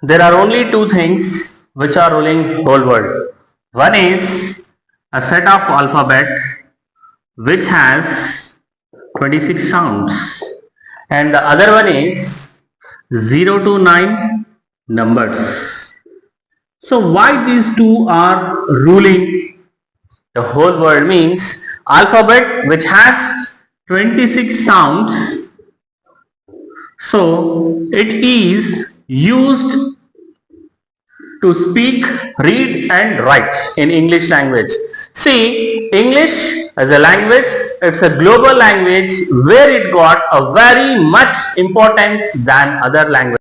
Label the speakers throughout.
Speaker 1: There are only two things which are ruling whole world. One is a set of alphabet which has 26 sounds, and the other one is 0 to 9 numbers. So why these two are ruling the whole world means alphabet which has 26 sounds, so it is used to speak, read and write in English language. See, English as a language, it's a global language where it got a very much importance than other languages.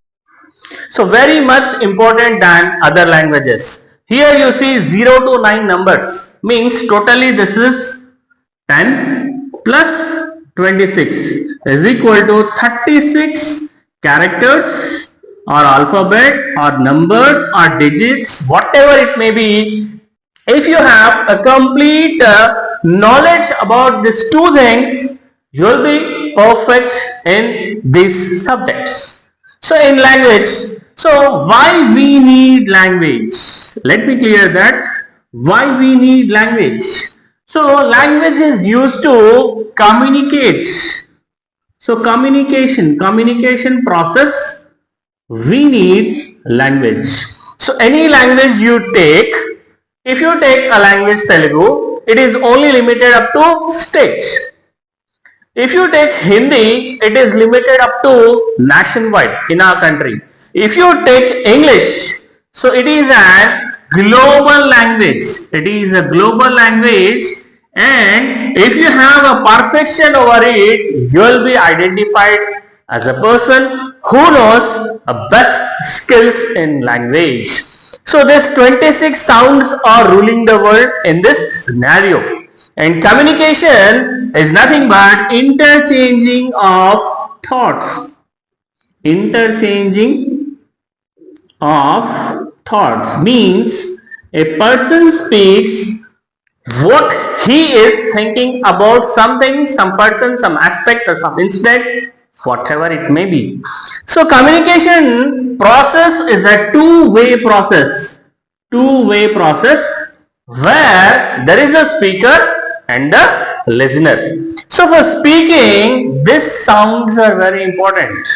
Speaker 1: So very much important than other languages. Here you see 0 to 9 numbers means totally this is 10 plus 26 is equal to 36 characters or alphabet or numbers or digits, whatever it may be. If you have a complete knowledge about these two things, you will be perfect in these subjects. So in language, so why we need language? Let me clear that. Why we need language? So language is used to communicate. So communication process, we need language. So any language you take, if you take a language Telugu, it is only limited up to state. If you take Hindi, it is limited up to nationwide in our country. If you take English, so it is a global language. It is a global language, and if you have a perfection over it, you will be identified as a person who knows a best skills in language. So this 26 sounds are ruling the world in this scenario. And communication is nothing but interchanging of thoughts. Interchanging of thoughts means a person speaks what he is thinking about something, some person, some aspect or some incident, whatever it may be. So communication process is a two-way process. Two-way process where there is a speaker and the listener. So for speaking, these sounds are very important.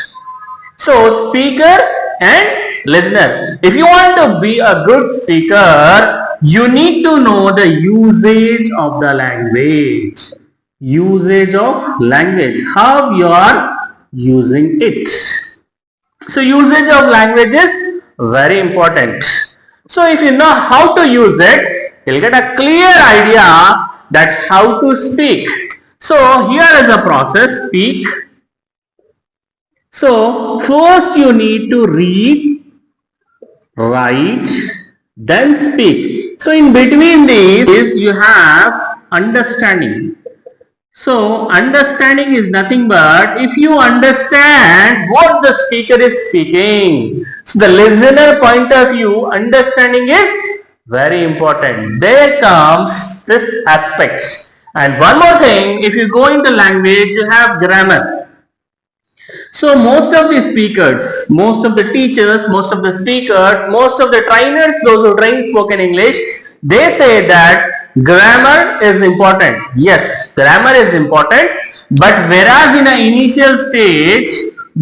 Speaker 1: So speaker and listener. If you want to be a good speaker, you need to know the usage of the language. Usage of language. How you are using it. So usage of language is very important. So if you know how to use it, you'll get a clear idea that how to speak. So here is a process, speak. So first you need to read, write, then speak. So in between these you have understanding. So understanding is nothing but if you understand what the speaker is speaking. So the listener point of view, understanding is very important. There comes this aspect. And one more thing, if you go into language, you have grammar. So most of the speakers, most of the teachers, most of the speakers, most of the trainers, those who train spoken English, they say that grammar is important. Yes, grammar is important, but whereas in an initial stage,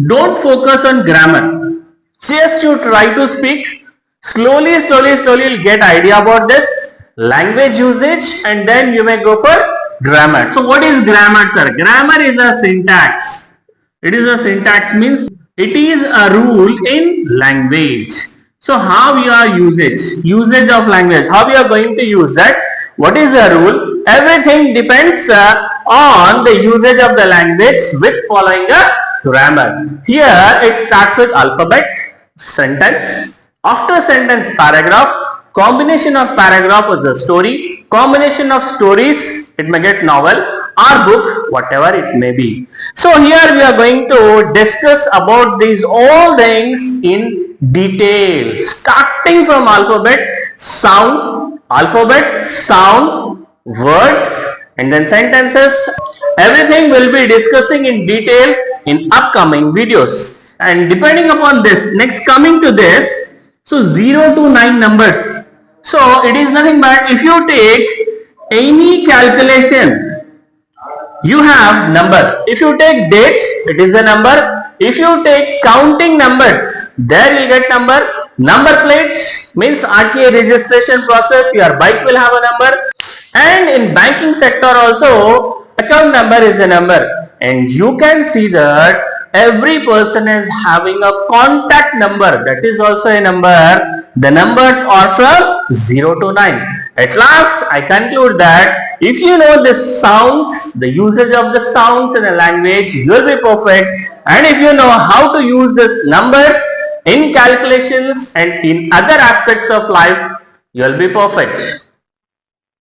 Speaker 1: don't focus on grammar. Just you try to speak. Slowly you'll get idea about this language usage, and then you may go for grammar. So what is grammar, sir? Grammar is a syntax. It is a syntax means it is a rule in language. So how you are usage of language, how we are going to use that, what is the rule? Everything depends on the usage of the language with following a grammar. Here it starts with alphabet, sentence, after sentence paragraph, combination of paragraph is a story, combination of stories, it may get novel or book, whatever it may be. So here we are going to discuss about these all things in detail, starting from alphabet, sound, words, and then sentences. Everything will be discussing in detail in upcoming videos. And depending upon this, next coming to this, So 0 to 9 numbers. So it is nothing but if you take any calculation, you have number. If you take dates, it is a number. If you take counting numbers, there you get number. Number plates means RTA registration process, your bike will have a number. And in banking sector also, account number is a number. And you can see that every person is having a contact number, that is also a number. The numbers are from 0 to 9. At last, I conclude that if you know the sounds, the usage of the sounds in a language, you will be perfect. And if you know how to use these numbers in calculations and in other aspects of life, you will be perfect.